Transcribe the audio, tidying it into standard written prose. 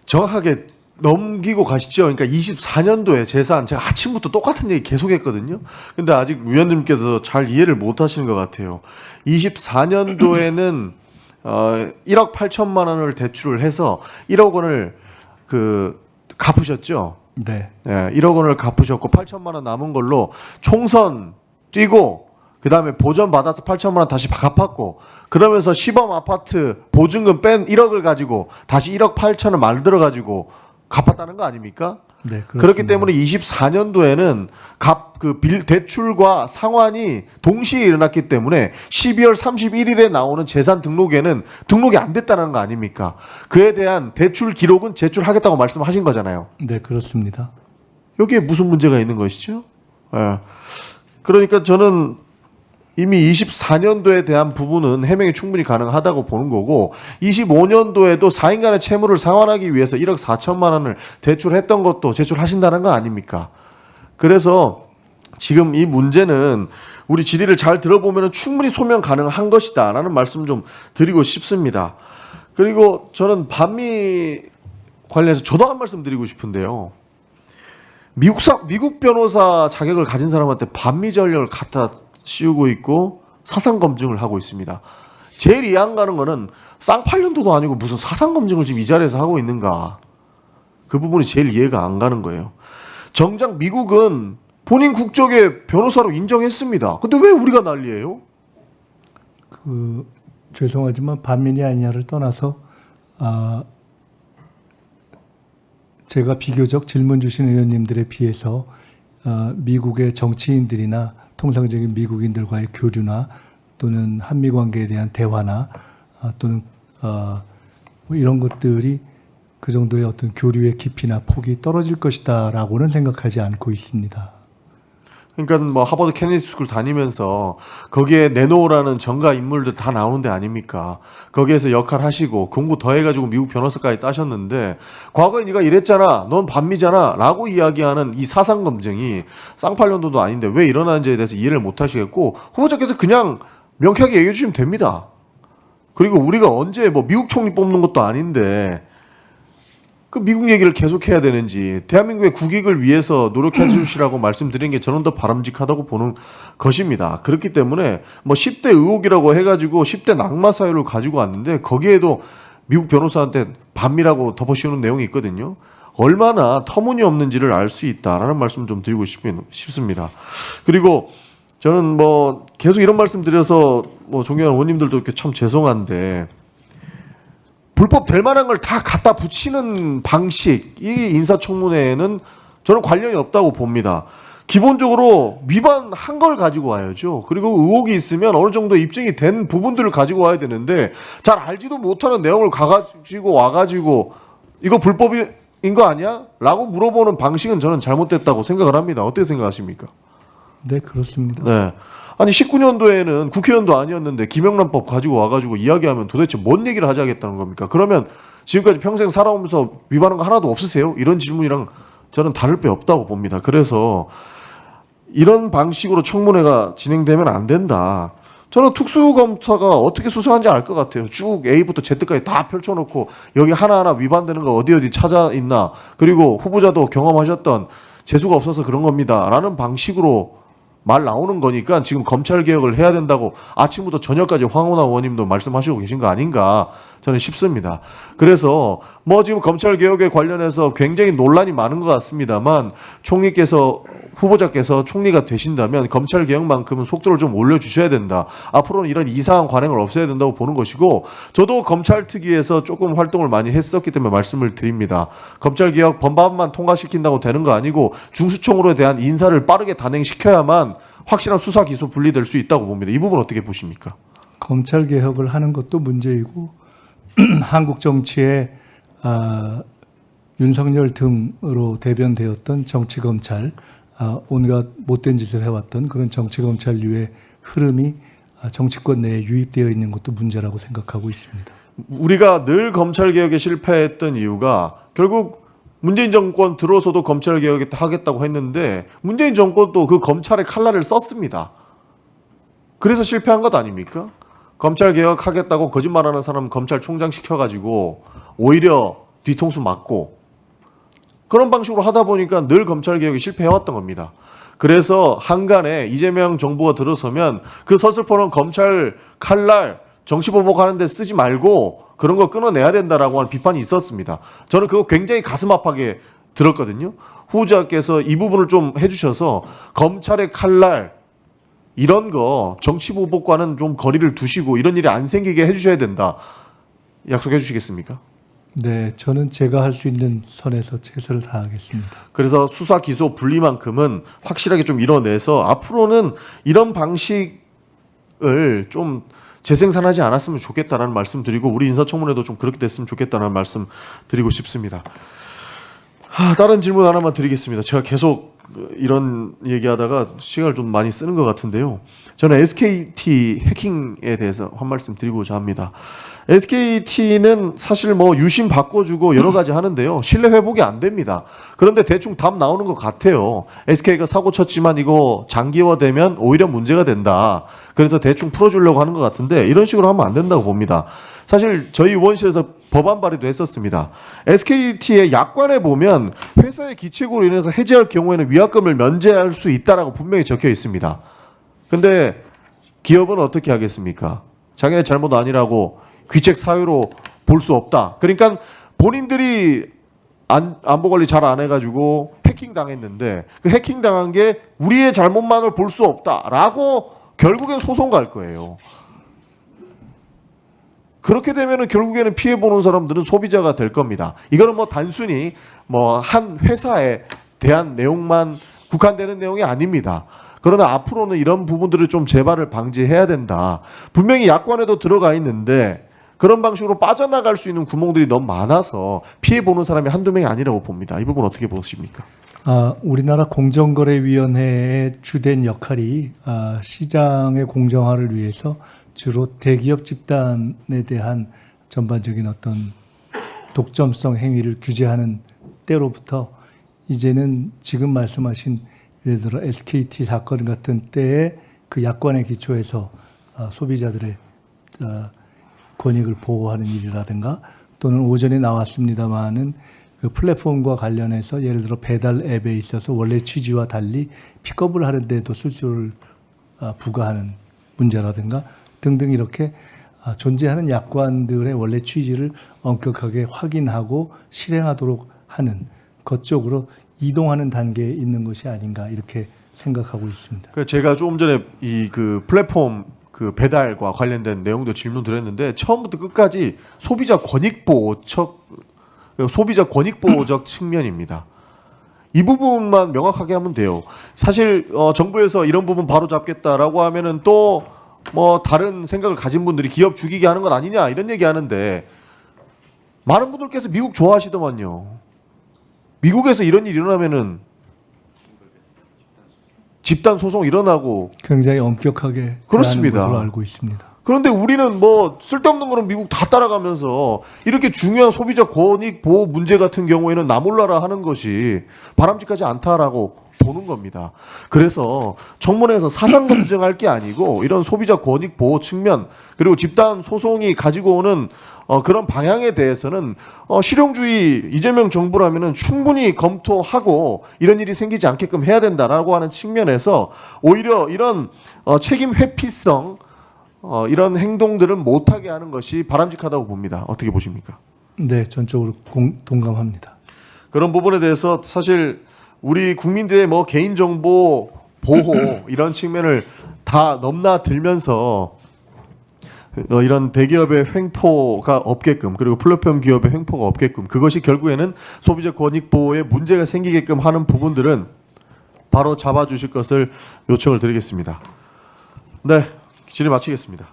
정확하게 넘기고 가시죠. 그러니까 24년도에 재산, 제가 아침부터 똑같은 얘기 계속했거든요. 근데 아직 위원님께서 잘 이해를 못 하시는 것 같아요. 24년도에는 1억 8천만 원을 대출을 해서 1억 원을 갚으셨죠. 네. 예, 1억 원을 갚으셨고 8천만 원 남은 걸로 총선 뛰고 그다음에 보전 받아서 8천만 원 다시 갚았고 그러면서 시범 아파트 보증금 뺀 1억을 가지고 다시 1억 8천을 만들어 가지고 갚았다는 거 아닙니까? 네, 그렇습니다. 그렇기 때문에 24년도에는 대출과 상환이 동시에 일어났기 때문에 12월 31일에 나오는 재산 등록에는 등록이 안 됐다는 거 아닙니까? 그에 대한 대출 기록은 제출하겠다고 말씀하신 거잖아요. 네, 그렇습니다. 여기에 무슨 문제가 있는 것이죠? 예. 그러니까 저는 이미 24년도에 대한 부분은 해명이 충분히 가능하다고 보는 거고 25년도에도 4인간의 채무를 상환하기 위해서 1억 4천만 원을 대출했던 것도 제출하신다는 거 아닙니까? 그래서 지금 이 문제는 우리 질의를 잘 들어보면 충분히 소명 가능한 것이다 라는 말씀 좀 드리고 싶습니다. 그리고 저는 반미 관련해서 저도 한 말씀 드리고 싶은데요. 미국 변호사 자격을 가진 사람한테 반미 전력을 갖다 씌우고 있고 사상 검증을 하고 있습니다. 제일 이해 안 가는 거는 쌍팔년도도 아니고 무슨 사상 검증을 지금 이 자리에서 하고 있는가. 그 부분이 제일 이해가 안 가는 거예요. 정작 미국은 본인 국적의 변호사로 인정했습니다. 근데 왜 우리가 난리예요? 죄송하지만 반민이 아니냐를 떠나서 제가 비교적 질문 주신 의원님들에 비해서 미국의 정치인들이나 통상적인 미국인들과의 교류나 또는 한미 관계에 대한 대화나 또는 뭐 이런 것들이 그 정도의 어떤 교류의 깊이나 폭이 떨어질 것이다라고는 생각하지 않고 있습니다. 그러니까 뭐 하버드 케네디 스쿨 다니면서 거기에 네노라는 정가 인물들 다 나오는 데 아닙니까? 거기에서 역할 하시고 공부 더 해가지고 미국 변호사까지 따셨는데 과거에 네가 이랬잖아, 넌 반미잖아 라고 이야기하는 이 사상 검증이 쌍팔년도도 아닌데 왜 일어나는지에 대해서 이해를 못 하시겠고 후보자께서 그냥 명쾌하게 얘기해 주시면 됩니다. 그리고 우리가 언제 뭐 미국 총리 뽑는 것도 아닌데 그 미국 얘기를 계속 해야 되는지 대한민국의 국익을 위해서 노력해 주시라고 말씀드린 게 저는 더 바람직하다고 보는 것입니다. 그렇기 때문에 뭐 10대 의혹이라고 해가지고 10대 낙마 사유를 가지고 왔는데 거기에도 미국 변호사한테 반미라고 덮어씌우는 내용이 있거든요. 얼마나 터무니없는지를 알 수 있다라는 말씀 좀 드리고 싶습니다. 그리고 저는 뭐 계속 이런 말씀 드려서 뭐 존경하는 의원님들도 이렇게 참 죄송한데 불법 될 만한 걸 다 갖다 붙이는 방식, 이 인사청문회에는 저는 관련이 없다고 봅니다. 기본적으로 위반한 걸 가지고 와야죠. 그리고 의혹이 있으면 어느 정도 입증이 된 부분들을 가지고 와야 되는데 잘 알지도 못하는 내용을 가지고 와가지고 이거 불법인 거 아니야? 라고 물어보는 방식은 저는 잘못됐다고 생각을 합니다. 어떻게 생각하십니까? 네, 그렇습니다. 네. 아니 19년도에는 국회의원도 아니었는데 김영란법 가지고 와가지고 이야기하면 도대체 뭔 얘기를 하자겠다는 겁니까? 그러면 지금까지 평생 살아오면서 위반한 거 하나도 없으세요? 이런 질문이랑 저는 다를 바 없다고 봅니다. 그래서 이런 방식으로 청문회가 진행되면 안 된다. 저는 특수검사가 어떻게 수사하는지 알 것 같아요. 쭉 A부터 Z까지 다 펼쳐놓고 여기 하나하나 위반되는 거 어디 찾아 있나. 그리고 후보자도 경험하셨던 재수가 없어서 그런 겁니다. 라는 방식으로 말 나오는 거니까 지금 검찰 개혁을 해야 된다고 아침부터 저녁까지 황운하 의원님도 말씀하시고 계신 거 아닌가 저는 싶습니다. 그래서 뭐 지금 검찰 개혁에 관련해서 굉장히 논란이 많은 것 같습니다만 후보자께서 총리가 되신다면 검찰 개혁만큼은 속도를 좀 올려주셔야 된다. 앞으로는 이런 이상한 관행을 없애야 된다고 보는 것이고 저도 검찰 특위에서 조금 활동을 많이 했었기 때문에 말씀을 드립니다. 검찰 개혁 법안만 통과시킨다고 되는 거 아니고 중수청으로 대한 인사를 빠르게 단행시켜야만 확실한 수사 기소 분리될 수 있다고 봅니다. 이 부분 어떻게 보십니까? 검찰 개혁을 하는 것도 문제이고 한국 정치의 윤석열 등으로 대변되었던 정치검찰, 온갖 못된 짓을 해왔던 그런 정치검찰류의 흐름이 정치권 내에 유입되어 있는 것도 문제라고 생각하고 있습니다. 우리가 늘 검찰개혁에 실패했던 이유가 결국 문재인 정권 들어서도 검찰개혁 하겠다고 했는데 문재인 정권도 그 검찰의 칼날을 썼습니다. 그래서 실패한 것 아닙니까? 검찰개혁 하겠다고 거짓말하는 사람 검찰총장 시켜가지고 오히려 뒤통수 맞고 그런 방식으로 하다 보니까 늘 검찰 개혁이 실패해왔던 겁니다. 그래서 한간에 이재명 정부가 들어서면 그 서슬퍼런 검찰 칼날 정치보복하는 데 쓰지 말고 그런 거 끊어내야 된다라고 하는 비판이 있었습니다. 저는 그거 굉장히 가슴 아파하게 들었거든요. 후보자께서 이 부분을 좀 해주셔서 검찰의 칼날 이런 거 정치보복과는 좀 거리를 두시고 이런 일이 안 생기게 해주셔야 된다. 약속해 주시겠습니까? 네, 저는 제가 할 수 있는 선에서 최선을 다하겠습니다. 그래서 수사 기소 분리만큼은 확실하게 좀 이뤄내서 앞으로는 이런 방식을 좀 재생산하지 않았으면 좋겠다라는 말씀 드리고 우리 인사청문회도 좀 그렇게 됐으면 좋겠다는 말씀 드리고 싶습니다. 다른 질문 하나만 드리겠습니다. 제가 계속 이런 얘기하다가 시간을 좀 많이 쓰는 것 같은데요. 저는 SKT 해킹에 대해서 한 말씀 드리고자 합니다. SKT는 사실 뭐 유심 바꿔주고 여러 가지 하는데요. 신뢰 회복이 안 됩니다. 그런데 대충 답 나오는 것 같아요. SK가 사고 쳤지만 이거 장기화되면 오히려 문제가 된다. 그래서 대충 풀어주려고 하는 것 같은데 이런 식으로 하면 안 된다고 봅니다. 사실 저희 의원실에서 법안 발의도 했었습니다. SKT의 약관에 보면 회사의 기책으로 인해서 해지할 경우에는 위약금을 면제할 수 있다라고 분명히 적혀 있습니다. 근데 기업은 어떻게 하겠습니까? 자기네 잘못 아니라고 귀책 사유로 볼 수 없다. 그러니까 본인들이 안보 관리 잘 안 해가지고 해킹 당했는데 그 해킹 당한 게 우리의 잘못만을 볼 수 없다라고 결국엔 소송 갈 거예요. 그렇게 되면은 결국에는 피해 보는 사람들은 소비자가 될 겁니다. 이거는 뭐 단순히 뭐 한 회사에 대한 내용만 국한되는 내용이 아닙니다. 그러나 앞으로는 이런 부분들을 좀 재발을 방지해야 된다. 분명히 약관에도 들어가 있는데 그런 방식으로 빠져나갈 수 있는 구멍들이 너무 많아서 피해 보는 사람이 한두 명이 아니라고 봅니다. 이 부분 어떻게 보십니까? 우리나라 공정거래위원회의 주된 역할이 시장의 공정화를 위해서 주로 대기업 집단에 대한 전반적인 어떤 독점성 행위를 규제하는 때로부터 이제는 지금 말씀하신 예를 들어 SKT 사건 같은 때에 그 약관에 기초해서 소비자들의 권익을 보호하는 일이라든가 또는 오전에 나왔습니다마는 그 플랫폼과 관련해서 예를 들어 배달 앱에 있어서 원래 취지와 달리 픽업을 하는데도 술주를 부과하는 문제라든가 등등 이렇게 존재하는 약관들의 원래 취지를 엄격하게 확인하고 실행하도록 하는 것 쪽으로 이동하는 단계에 있는 것이 아닌가 이렇게 생각하고 있습니다. 제가 조금 전에 이 그 플랫폼 그 배달과 관련된 내용도 질문 드렸는데 처음부터 끝까지 소비자 권익 보호적 측면입니다. 이 부분만 명확하게 하면 돼요. 사실 정부에서 이런 부분 바로 잡겠다라고 하면은 또 뭐 다른 생각을 가진 분들이 기업 죽이게 하는 건 아니냐 이런 얘기하는데 많은 분들께서 미국 좋아하시더만요. 미국에서 이런 일이 일어나면은 집단 소송 일어나고 굉장히 엄격하게 그렇습니다. 것으로 알고 있습니다. 그런데 우리는 뭐 쓸데없는 거는 미국 다 따라가면서 이렇게 중요한 소비자 권익 보호 문제 같은 경우에는 나 몰라라 하는 것이 바람직하지 않다라고 보는 겁니다. 그래서 청문회에서 사상 검증할 게 아니고 이런 소비자 권익 보호 측면 그리고 집단 소송이 가지고 오는 그런 방향에 대해서는 실용주의 이재명 정부라면은 충분히 검토하고 이런 일이 생기지 않게끔 해야 된다라고 하는 측면에서 오히려 이런 책임 회피성 이런 행동들을 못하게 하는 것이 바람직하다고 봅니다. 어떻게 보십니까? 네, 전적으로 동감합니다. 그런 부분에 대해서 사실 우리 국민들의 뭐 개인정보 보호 이런 측면을 다 넘나들면서 이런 대기업의 횡포가 없게끔 그리고 플랫폼 기업의 횡포가 없게끔 그것이 결국에는 소비자 권익 보호에 문제가 생기게끔 하는 부분들은 바로 잡아주실 것을 요청을 드리겠습니다. 네, 질의 마치겠습니다.